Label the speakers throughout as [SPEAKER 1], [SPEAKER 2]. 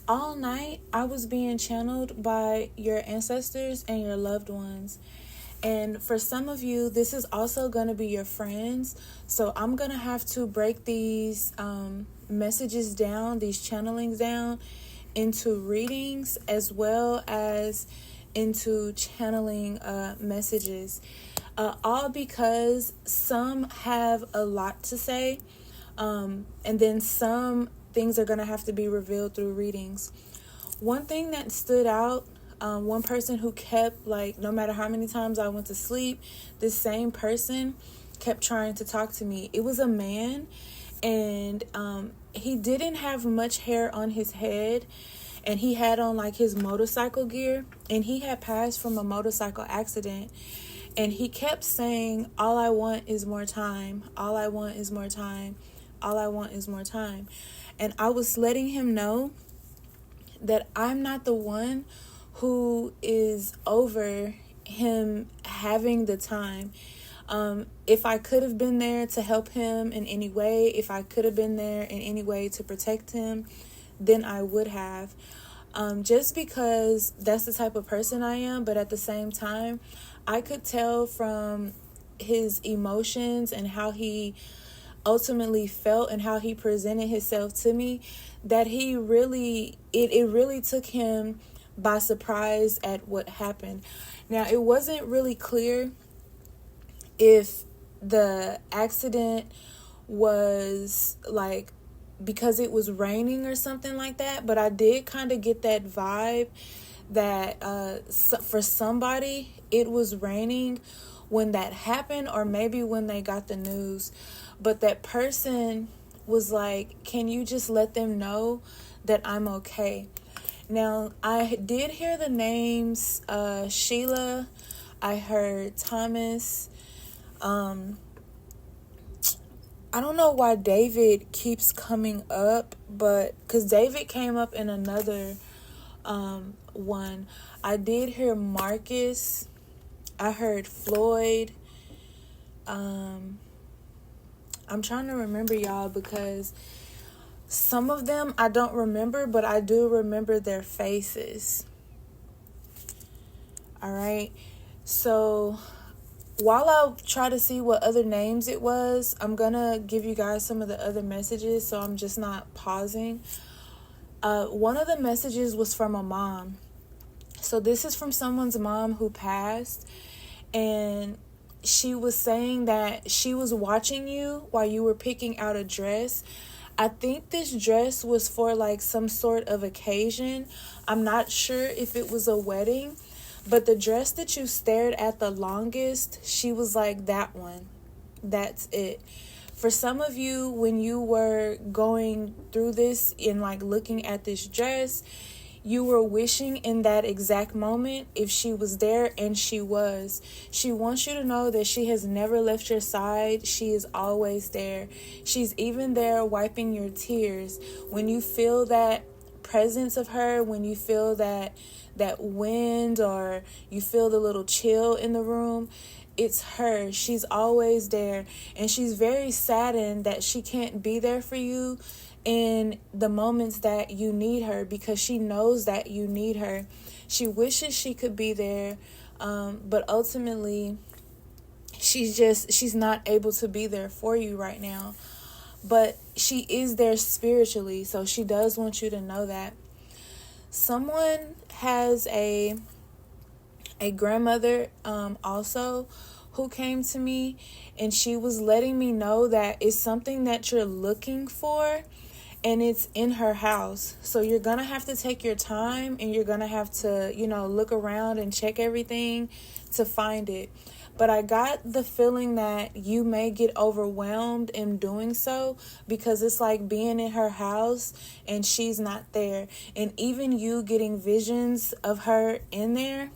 [SPEAKER 1] All night, I was being channeled by your ancestors and your loved ones. And for some of you, this is also going to be your friends. So I'm going to have to break these messages down, these channelings down, into readings as well as into channeling messages. All because some have a lot to say, and then some things are going to have to be revealed through readings. One thing that stood out, one person who kept, like, no matter how many times I went to sleep, this same person kept trying to talk to me. It was a man, and he didn't have much hair on his head, and he had on like his motorcycle gear, and he had passed from a motorcycle accident. And he kept saying, all I want is more time. All I want is more time. All I want is more time. And I was letting him know that I'm not the one who is over him having the time. If I could have been there to help him in any way, if I could have been there in any way to protect him, then I would have. Just because that's the type of person I am, but at the same time, I could tell from his emotions and how he ultimately felt and how he presented himself to me that he really, it really took him by surprise at what happened. Now, it wasn't really clear if the accident was like because it was raining or something like that, but I did kind of get that vibe that for somebody it was raining when that happened, or maybe when they got the news. But that person was like, can you just let them know that I'm okay? Now, I did hear the names Sheila, I heard Thomas. I don't know why David keeps coming up, but because David came up in another one. I did hear Marcus. I heard Floyd. I'm trying to remember, y'all, because some of them I don't remember, but I do remember their faces. All right. So while I try to see what other names it was, I'm going to give you guys some of the other messages, so I'm just not pausing. One of the messages was from a mom. So this is from someone's mom who passed, and she was saying that she was watching you while you were picking out a dress. I think this dress was for like some sort of occasion. I'm not sure if it was a wedding, but the dress that you stared at the longest, she was like, that one. That's it. For some of you, when you were going through this and like looking at this dress, you were wishing in that exact moment if she was there, and she was. She wants you to know that she has never left your side. She is always there. She's even there wiping your tears. When you feel that presence of her, when you feel that wind, or you feel the little chill in the room, it's her. She's always there, and she's very saddened that she can't be there for you in the moments that you need her, because she knows that you need her. She wishes she could be there, but ultimately she's not able to be there for you right now. But she is there spiritually, so she does want you to know that. Someone has a grandmother also who came to me, and she was letting me know that it's something that you're looking for, and it's in her house. So you're gonna have to take your time, and you're gonna have to, look around and check everything to find it. But I got the feeling that you may get overwhelmed in doing so, because it's like being in her house and she's not there. And even you getting visions of her in there,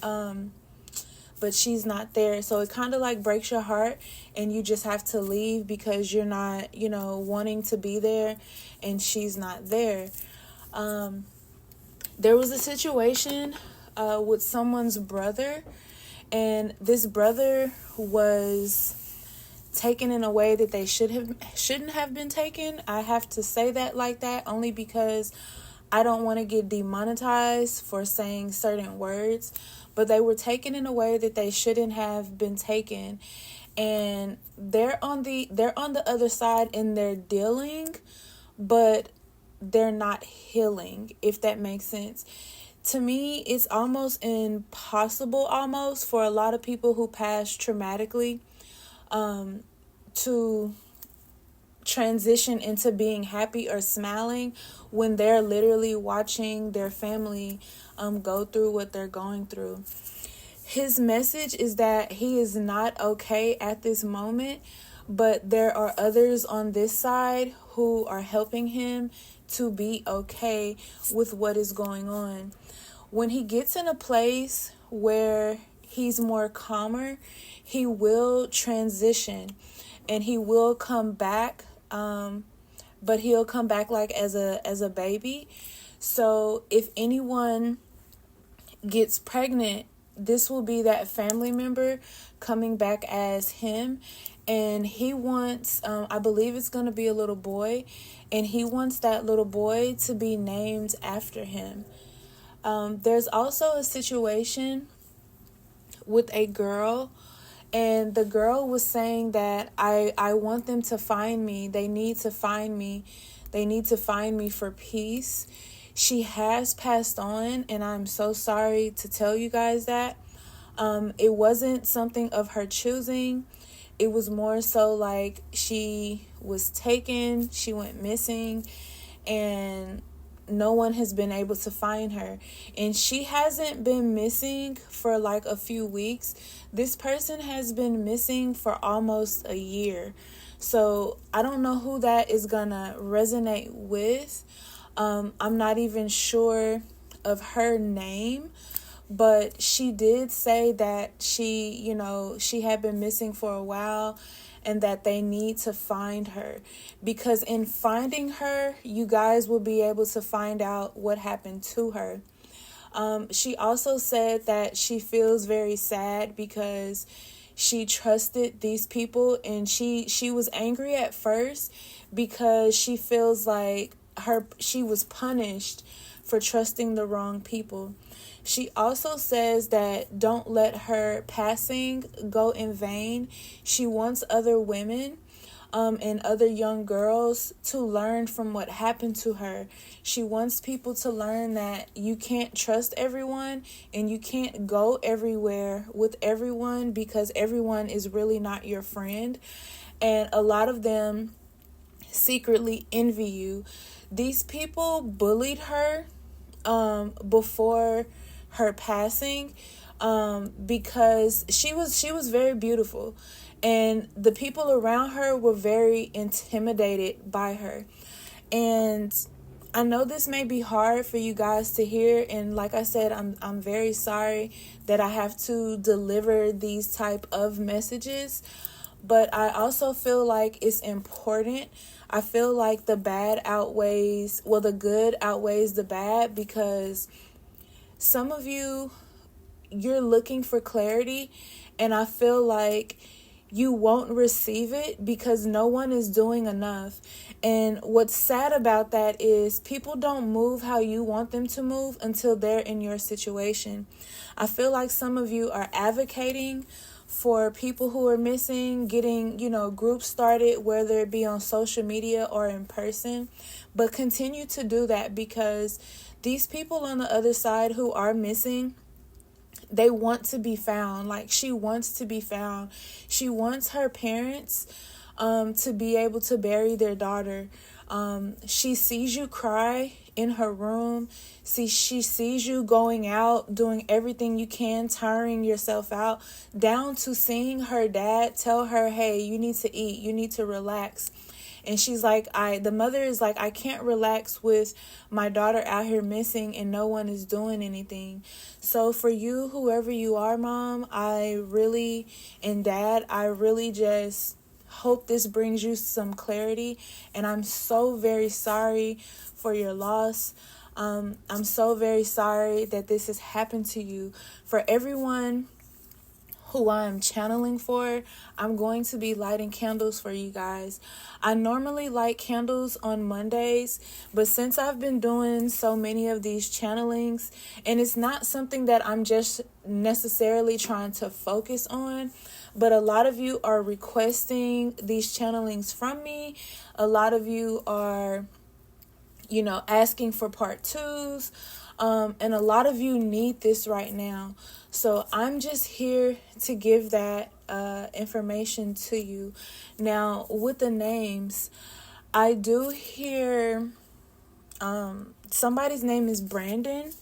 [SPEAKER 1] but she's not there. So it kind of like breaks your heart, and you just have to leave because you're not, wanting to be there, and she's not there. There was a situation with someone's brother, and this brother was taken in a way that they shouldn't have been taken. I have to say that like that only because I don't want to get demonetized for saying certain words, but they were taken in a way that they shouldn't have been taken. And they're on the other side and they're dealing, but they're not healing, if that makes sense. To me, it's almost impossible for a lot of people who pass traumatically to transition into being happy or smiling when they're literally watching their family go through what they're going through. His message is that he is not okay at this moment, but there are others on this side who are helping him to be okay with what is going on. When he gets in a place where he's more calmer, he will transition and he will come back, but he'll come back like as a baby. So if anyone gets pregnant, this will be that family member coming back as him. And he wants, I believe it's going to be a little boy, and he wants that little boy to be named after him. There's also a situation with a girl, and the girl was saying that I want them to find me. They need to find me. They need to find me for peace. She has passed on, and I'm so sorry to tell you guys that. It wasn't something of her choosing. It was more so like she was taken, she went missing, and no one has been able to find her. And she hasn't been missing for like a few weeks. This person has been missing for almost a year. So I don't know who that is gonna resonate with. I'm not even sure of her name, but she did say that she had been missing for a while and that they need to find her, because in finding her, you guys will be able to find out what happened to her. She also said that she feels very sad because she trusted these people, and she was angry at first because she feels like she was punished for trusting the wrong people. She also says that don't let her passing go in vain. She wants other women and other young girls to learn from what happened to her. She wants people to learn that you can't trust everyone and you can't go everywhere with everyone, because everyone is really not your friend. And a lot of them secretly envy you. These people bullied her before her passing because she was very beautiful, and the people around her were very intimidated by her. And I know this may be hard for you guys to hear, and like I said, I'm very sorry that I have to deliver these type of messages, but I also feel like it's important. I feel like the good outweighs the bad, because some of you're looking for clarity, and I feel like you won't receive it because no one is doing enough. And what's sad about that is people don't move how you want them to move until they're in your situation. I feel like some of you are advocating for people who are missing, getting, groups started, whether it be on social media or in person. But continue to do that, because these people on the other side who are missing, they want to be found. Like, she wants to be found. She wants her parents to be able to bury their daughter. She sees you cry in her room. She sees you going out, doing everything you can, tiring yourself out, down to seeing her dad tell her, hey, you need to eat, you need to relax. And she's like, the mother is like, I can't relax with my daughter out here missing and no one is doing anything. So for you, whoever you are, Mom, and Dad, I really just hope this brings you some clarity. And I'm so very sorry for your loss. I'm so very sorry that this has happened to you. For everyone who I am channeling for, I'm going to be lighting candles for you guys. I normally light candles on Mondays, but since I've been doing so many of these channelings, and it's not something that I'm just necessarily trying to focus on, but a lot of you are requesting these channelings from me. A lot of you are, asking for part twos. And a lot of you need this right now. So I'm just here to give that information to you. Now, with the names, I do hear somebody's name is Brandon.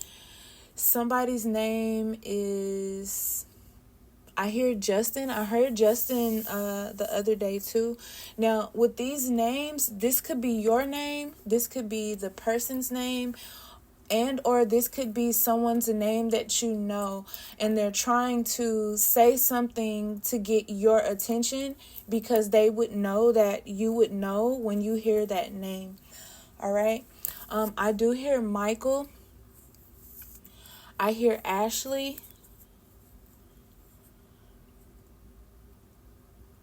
[SPEAKER 1] Somebody's name is... I hear Justin. I heard Justin the other day too. Now, with these names, this could be your name. This could be the person's name. And or this could be someone's name that you know, and they're trying to say something to get your attention because they would know that you would know when you hear that name. All right. I do hear Michael. I hear Ashley.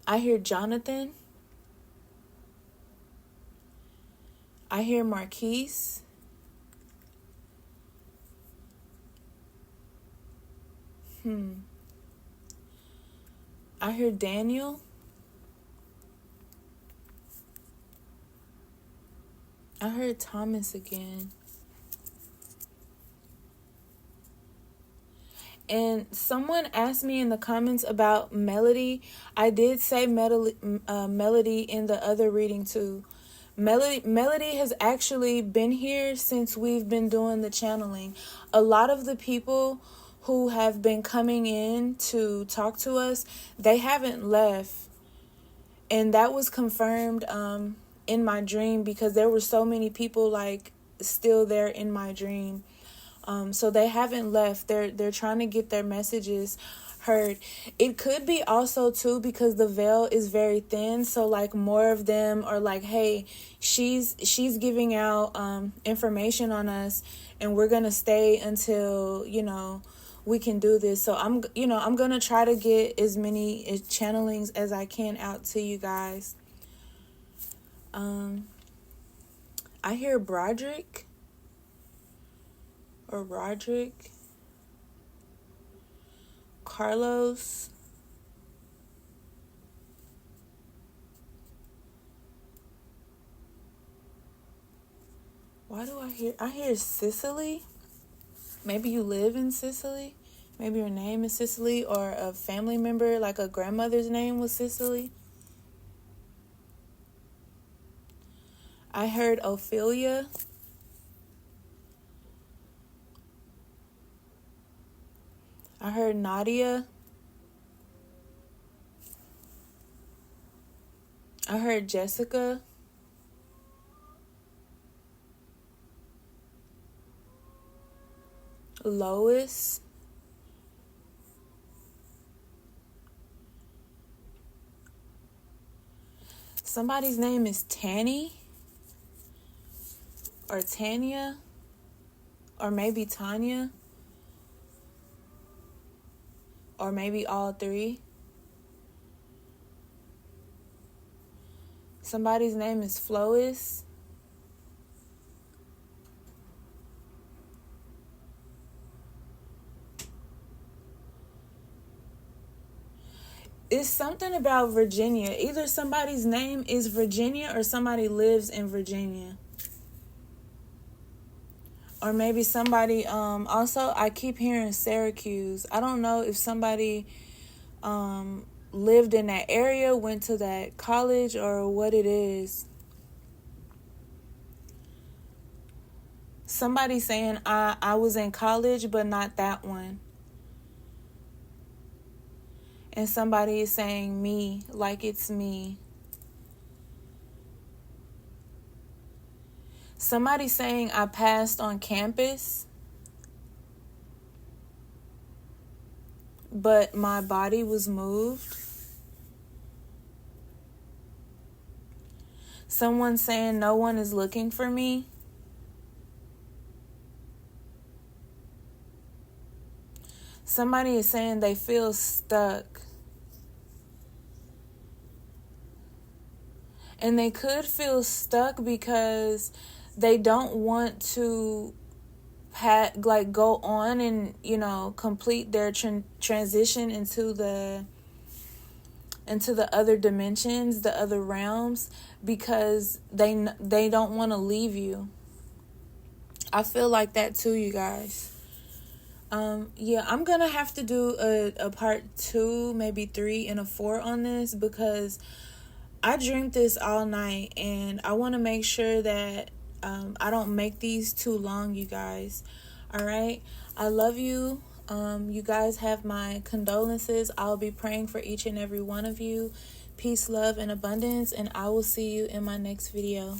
[SPEAKER 1] I hear Jonathan. I hear Marquise. I hear Daniel. I heard Thomas again. And someone asked me in the comments about Melody. I did say Melody in the other reading too. Melody has actually been here since we've been doing the channeling. A lot of the people who have been coming in to talk to us, they haven't left. And that was confirmed in my dream because there were so many people still there in my dream. So they haven't left. They're trying to get their messages heard. It could be also too because the veil is very thin, so more of them are hey, she's giving out information on us, and we're gonna stay until we can do this. So I'm gonna try to get as many channelings as I can out to you guys. I hear Broderick or Roderick, Carlos, why do I hear Sicily? Maybe you live in Sicily. Maybe your name is Sicily, or a family member, like a grandmother's name was Sicily. I heard Ophelia. I heard Nadia. I heard Jessica. Lois. Somebody's name is Tanny or Tanya or maybe Tanya or maybe all three. Somebody's name is Flois. It's something about Virginia. Either somebody's name is Virginia or somebody lives in Virginia. Or maybe somebody, also I keep hearing Syracuse. I don't know if somebody lived in that area, went to that college, or what it is. Somebody saying I was in college, but not that one. And somebody is saying me, like it's me. Somebody saying I passed on campus, but my body was moved. Someone saying no one is looking for me. Somebody is saying they feel stuck. And they could feel stuck because they don't want to go on and, complete their transition into the other dimensions, the other realms, because they don't want to leave you. I feel like that too, you guys. Yeah, I'm gonna have to do a part 2, maybe 3 and a 4 on this, because I dreamed this all night, and I want to make sure that I don't make these too long, you guys. All right, I love you. You guys have my condolences. I'll be praying for each and every one of you. Peace, love, and abundance, and I will see you in my next video.